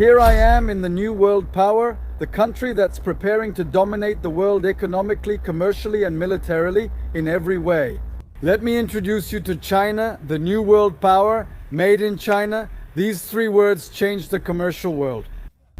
Here I am in the new world power, the country that's preparing to dominate the world economically, commercially, and militarily in every way. Let me introduce you to China, the new world power, made in China. These three words changed the commercial world.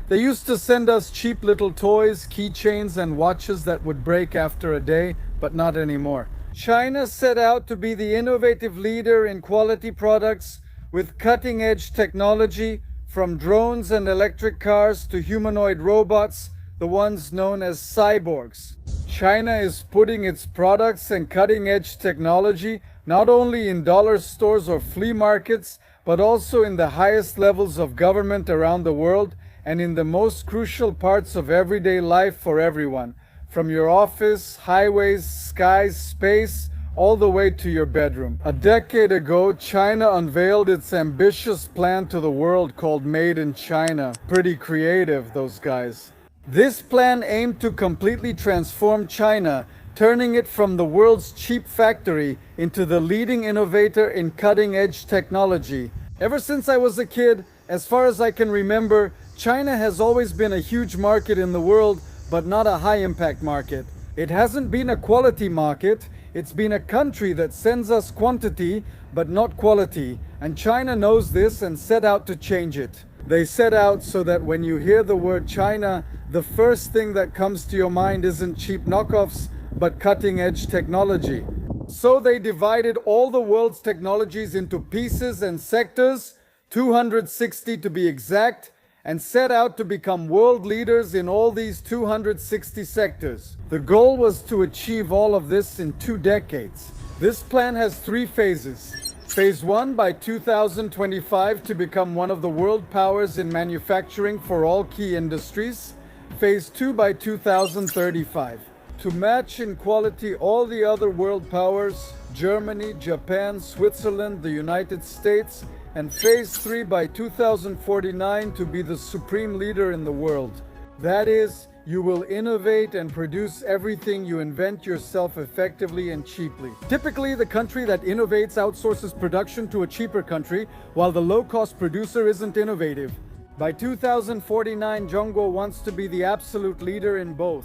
They used to send us cheap little toys, keychains, and watches that would break after a day, but not anymore. China set out to be the innovative leader in quality products with cutting-edge technology, from drones and electric cars to humanoid robots, the ones known as cyborgs. China is putting its products and cutting-edge technology not only in dollar stores or flea markets, but also in the highest levels of government around the world and in the most crucial parts of everyday life for everyone, from your office, highways, skies, space, all the way to your bedroom. A decade ago, China unveiled its ambitious plan to the world called Made in China. Pretty creative, those guys. This plan aimed to completely transform China, turning it from the world's cheap factory into the leading innovator in cutting-edge technology. Ever since I was a kid, as far as I can remember, China has always been a huge market in the world, but not a high-impact market. It hasn't been a quality market. It's been a country that sends us quantity, but not quality. And China knows this and set out to change it. They set out so that when you hear the word China, the first thing that comes to your mind isn't cheap knockoffs, but cutting-edge technology. So they divided all the world's technologies into pieces and sectors, 260 to be exact, and set out to become world leaders in all these 260 sectors. The goal was to achieve all of this in 2 decades. This plan has 3 phases. Phase 1 by 2025 to become one of the world powers in manufacturing for all key industries. Phase 2 by 2035 to match in quality all the other world powers, Germany, Japan, Switzerland, the United States, and Phase 3 by 2049 to be the supreme leader in the world. That is, you will innovate and produce everything you invent yourself effectively and cheaply. Typically, the country that innovates outsources production to a cheaper country, while the low-cost producer isn't innovative. By 2049, Zhongguo wants to be the absolute leader in both.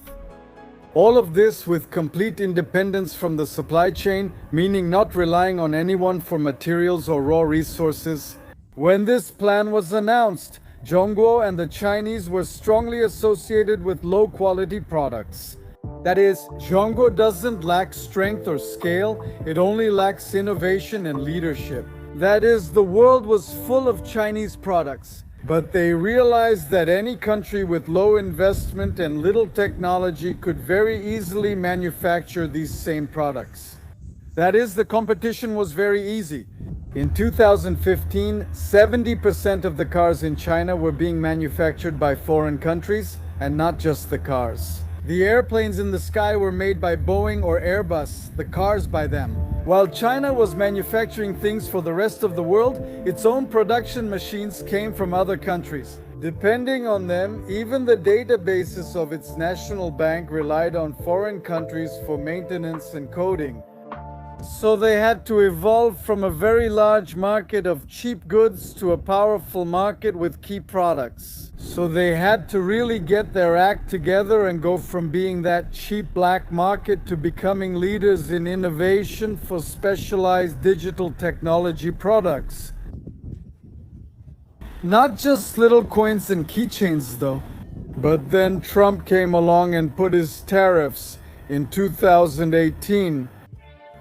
All of this with complete independence from the supply chain, meaning not relying on anyone for materials or raw resources. When this plan was announced, Zhongguo and the Chinese were strongly associated with low-quality products. That is, Zhongguo doesn't lack strength or scale, it only lacks innovation and leadership. That is, the world was full of Chinese products. But they realized that any country with low investment and little technology could very easily manufacture these same products. That is, the competition was very easy. In 2015, 70% of the cars in China were being manufactured by foreign countries, and not just the cars. The airplanes in the sky were made by Boeing or Airbus, the cars by them. While China was manufacturing things for the rest of the world, its own production machines came from other countries. Depending on them, even the databases of its national bank relied on foreign countries for maintenance and coding. So they had to evolve from a very large market of cheap goods to a powerful market with key products. So they had to really get their act together and go from being that cheap black market to becoming leaders in innovation for specialized digital technology products. Not just little coins and keychains though. But then Trump came along and put his tariffs in 2018.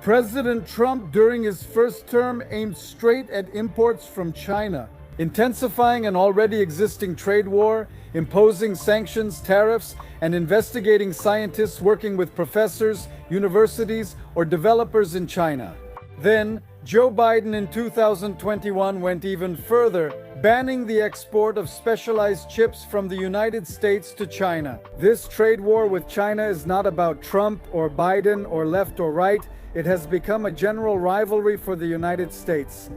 President Trump, during his first term, aimed straight at imports from China, intensifying an already existing trade war, imposing sanctions, tariffs, and investigating scientists working with professors, universities, or developers in China. Then, Joe Biden in 2021 went even further, banning the export of specialized chips from the United States to China. This trade war with China is not about Trump or Biden or left or right. It has become a general rivalry for the United States.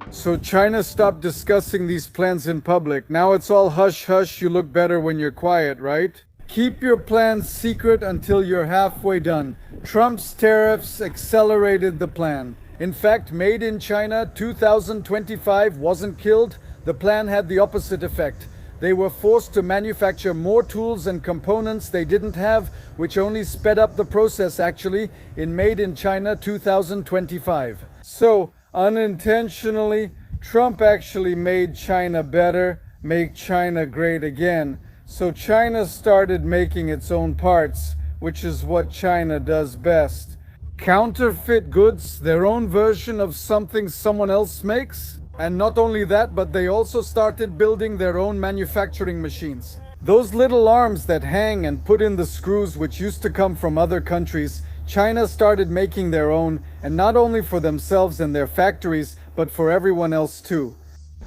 So China stopped discussing these plans in public. Now it's all hush-hush, you look better when you're quiet, right? Keep your plans secret until you're halfway done. Trump's tariffs accelerated the plan. In fact, Made in China 2025 wasn't killed. The plan had the opposite effect. they were forced to manufacture more tools and components they didn't have, which only sped up the process actually in Made in China 2025. So, unintentionally, Trump actually made China better, make China great again. So China started making its own parts, which is what China does best. Counterfeit goods, their own version of something someone else makes. And not only that, but they also started building their own manufacturing machines. Those little arms that hang and put in the screws which used to come from other countries, China started making their own, and not only for themselves and their factories, but for everyone else too.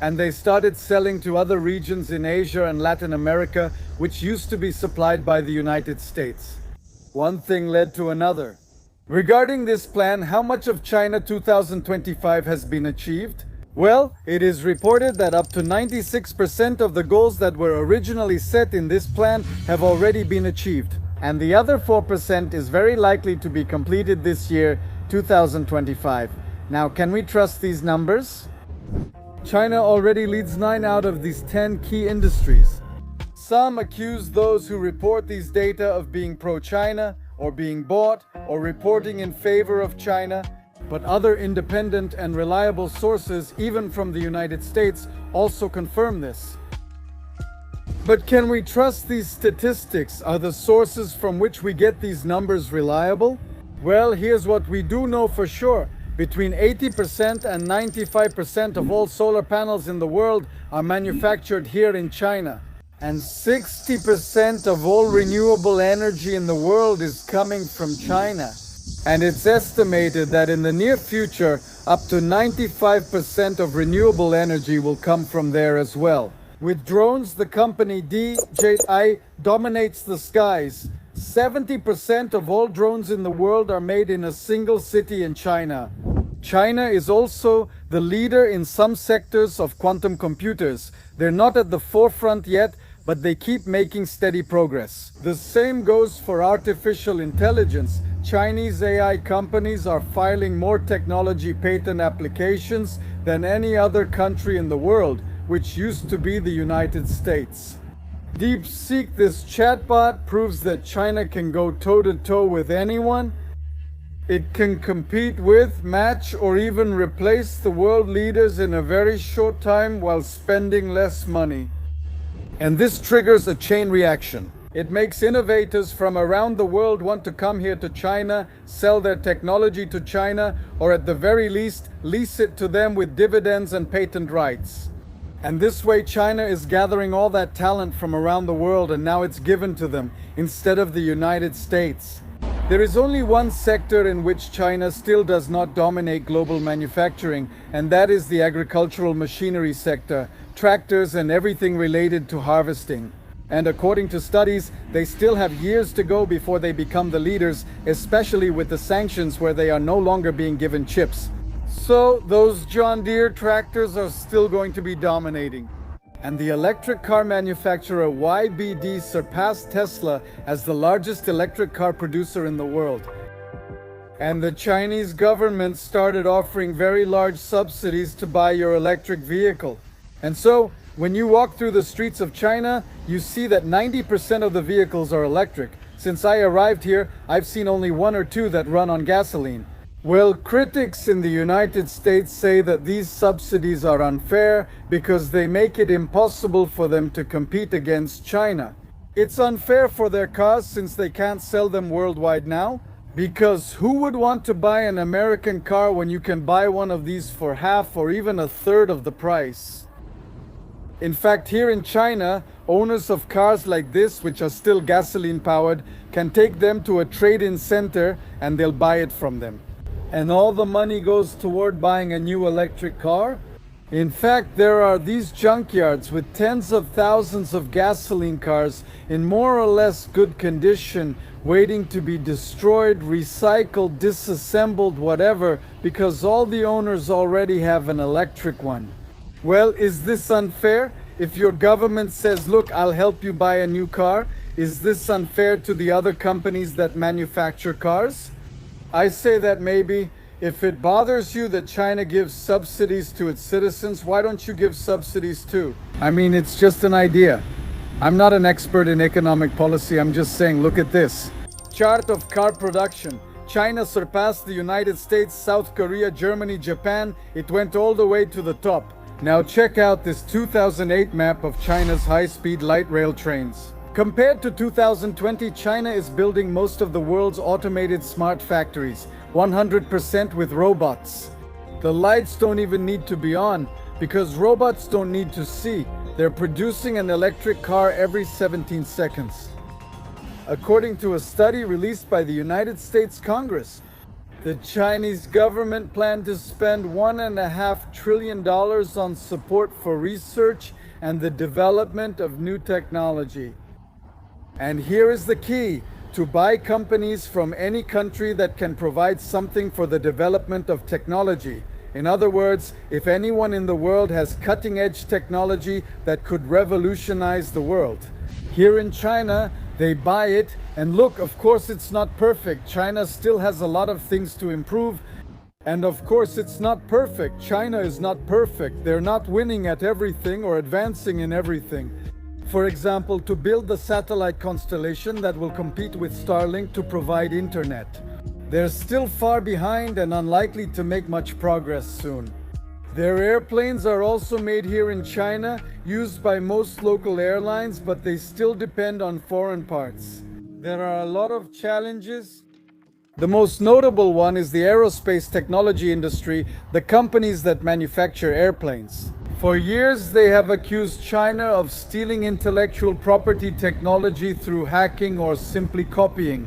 And they started selling to other regions in Asia and Latin America, which used to be supplied by the United States. One thing led to another. Regarding this plan, how much of China 2025 has been achieved? Well, it is reported that up to 96% of the goals that were originally set in this plan have already been achieved. And the other 4% is very likely to be completed this year, 2025. Now, can we trust these numbers? China already leads 9 out of these 10 key industries. Some accuse those who report these data of being pro-China, or being bought, or reporting in favor of China, but other independent and reliable sources, even from the United States, also confirm this. But can we trust these statistics? Are the sources from which we get these numbers reliable? Well, here's what we do know for sure. Between 80% and 95% of all solar panels in the world are manufactured here in China. And 60% of all renewable energy in the world is coming from China. And it's estimated that in the near future, up to 95% of renewable energy will come from there as well. With drones, the company DJI dominates the skies. 70% of all drones in the world are made in a single city in China. China is also the leader in some sectors of quantum computers. They're not at the forefront yet, but they keep making steady progress. The same goes for artificial intelligence. Chinese AI companies are filing more technology patent applications than any other country in the world, which used to be the United States. DeepSeek, this chatbot, proves that China can go toe-to-toe with anyone. It can compete with, match, or even replace the world leaders in a very short time while spending less money. And this triggers a chain reaction. It makes innovators from around the world want to come here to China, sell their technology to China, or at the very least, lease it to them with dividends and patent rights. And this way China is gathering all that talent from around the world, and now it's given to them instead of the United States. There is only one sector in which China still does not dominate global manufacturing, and that is the agricultural machinery sector, tractors and everything related to harvesting. And according to studies, they still have years to go before they become the leaders, especially with the sanctions where they are no longer being given chips. So those John Deere tractors are still going to be dominating. And the electric car manufacturer YBD surpassed Tesla as the largest electric car producer in the world. And the Chinese government started offering very large subsidies to buy your electric vehicle. And so, when you walk through the streets of China, you see that 90% of the vehicles are electric. Since I arrived here, I've seen only 1 or 2 that run on gasoline. Well, critics in the United States say that these subsidies are unfair because they make it impossible for them to compete against China. It's unfair for their cars since they can't sell them worldwide now. Because who would want to buy an American car when you can buy one of these for half or even a third of the price? In fact, here in China, owners of cars like this, which are still gasoline powered, can take them to a trade-in center and they'll buy it from them. And all the money goes toward buying a new electric car? In fact, there are these junkyards with tens of thousands of gasoline cars in more or less good condition, waiting to be destroyed, recycled, disassembled, whatever, because all the owners already have an electric one. Well, is this unfair? If your government says, look, I'll help you buy a new car, is this unfair to the other companies that manufacture cars? I say that maybe If it bothers you that China gives subsidies to its citizens, why don't you give subsidies too? I mean, it's just an idea. I'm not an expert in economic policy, I'm just saying, look at this. Chart of car production. China surpassed the United States, South Korea, Germany, Japan. It went all the way to the top. Now check out this 2008 map of China's high-speed light rail trains. Compared to 2020, China is building most of the world's automated smart factories, 100% with robots. The lights don't even need to be on because robots don't need to see. They're producing an electric car every 17 seconds. According to a study released by the United States Congress, the Chinese government planned to spend $1.5 trillion on support for research and the development of new technology. And here is the key: to buy companies from any country that can provide something for the development of technology. In other words, if anyone in the world has cutting-edge technology that could revolutionize the world. Here in China, they buy it, and look, of course it's not perfect. China still has a lot of things to improve, and of course it's not perfect. China is not perfect. They're not winning at everything or advancing in everything. For example, to build the satellite constellation that will compete with Starlink to provide internet. They're still far behind and unlikely to make much progress soon. Their airplanes are also made here in China, used by most local airlines, but they still depend on foreign parts. There are a lot of challenges. The most notable one is the aerospace technology industry, the companies that manufacture airplanes. For years, they have accused China of stealing intellectual property technology through hacking or simply copying.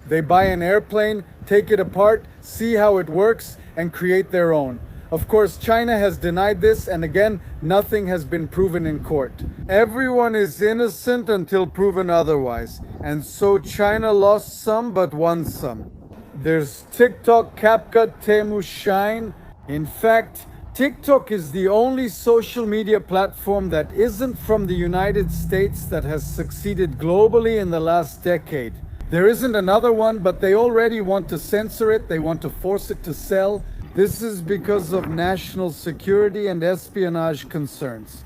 They buy an airplane, take it apart, see how it works, and create their own. Of course, China has denied this, and again, nothing has been proven in court. Everyone is innocent until proven otherwise, and so China lost some but won some. There's TikTok, CapCut, Temu, Shine. In fact, TikTok is the only social media platform that isn't from the United States that has succeeded globally in the last decade. There isn't another one, but they already want to censor it. They want to force it to sell. This is because of national security and espionage concerns.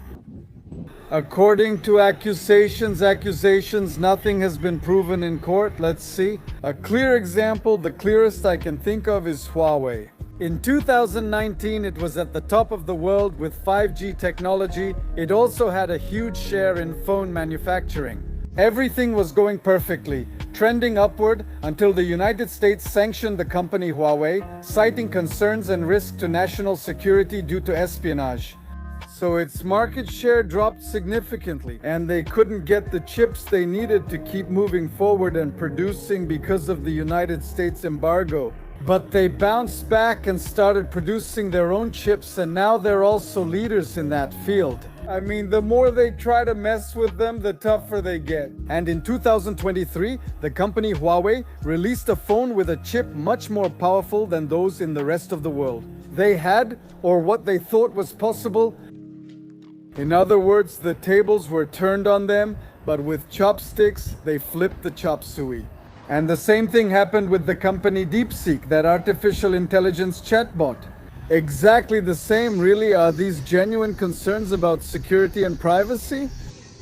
According to accusations, nothing has been proven in court. Let's see. A clear example, the clearest I can think of, is Huawei. In 2019, it was at the top of the world with 5G technology. It also had a huge share in phone manufacturing. Everything was going perfectly, trending upward until the United States sanctioned the company Huawei, citing concerns and risk to national security due to espionage. So its market share dropped significantly, and they couldn't get the chips they needed to keep moving forward and producing because of the United States embargo. But they bounced back and started producing their own chips, and now they're also leaders in that field. I mean, the more they try to mess with them, the tougher they get. And in 2023, the company Huawei released a phone with a chip much more powerful than those in the rest of the world. They had, or what they thought was possible. In other words, the tables were turned on them, but with chopsticks, they flipped the chop suey. And the same thing happened with the company DeepSeek, that artificial intelligence chatbot. Exactly the same, really. Are these genuine concerns about security and privacy?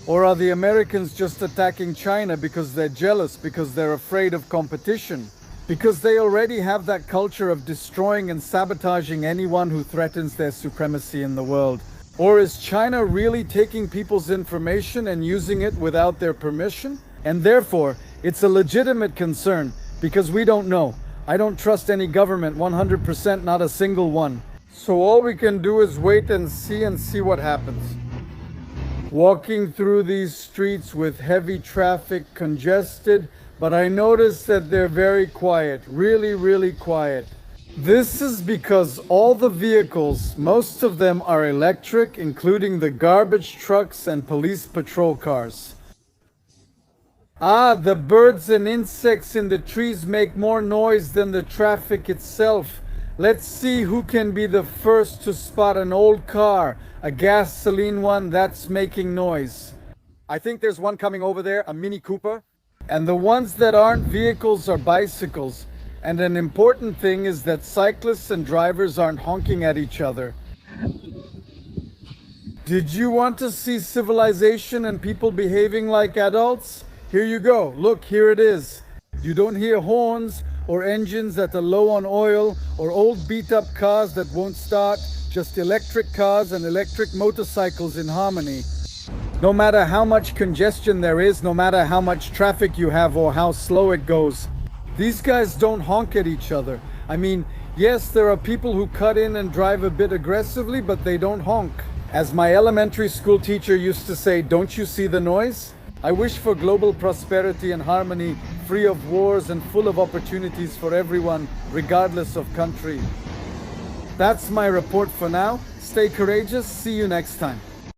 Or are the Americans just attacking China because they're jealous, because they're afraid of competition? Because they already have that culture of destroying and sabotaging anyone who threatens their supremacy in the world? Or is China really taking people's information and using it without their permission? And therefore, it's a legitimate concern, because we don't know. I don't trust any government, 100%, not a single one. So all we can do is wait and see what happens. Walking through these streets with heavy traffic, congested, but I notice that they're very quiet, really, really quiet. This is because all the vehicles, most of them are electric, including the garbage trucks and police patrol cars. Ah, the birds and insects in the trees make more noise than the traffic itself. Let's see who can be the first to spot an old car, a gasoline one that's making noise. I think there's one coming over there, a Mini Cooper. And the ones that aren't vehicles are bicycles. And an important thing is that cyclists and drivers aren't honking at each other. Did you want to see civilization and people behaving like adults? Here you go. Look, here it is. You don't hear horns or engines that are low on oil or old beat-up cars that won't start, just electric cars and electric motorcycles in harmony. No matter how much congestion there is, no matter how much traffic you have or how slow it goes, these guys don't honk at each other. I mean, yes, there are people who cut in and drive a bit aggressively, but they don't honk. As my elementary school teacher used to say, don't you see the noise? I wish for global prosperity and harmony, free of wars and full of opportunities for everyone, regardless of country. That's my report for now. Stay courageous. See you next time.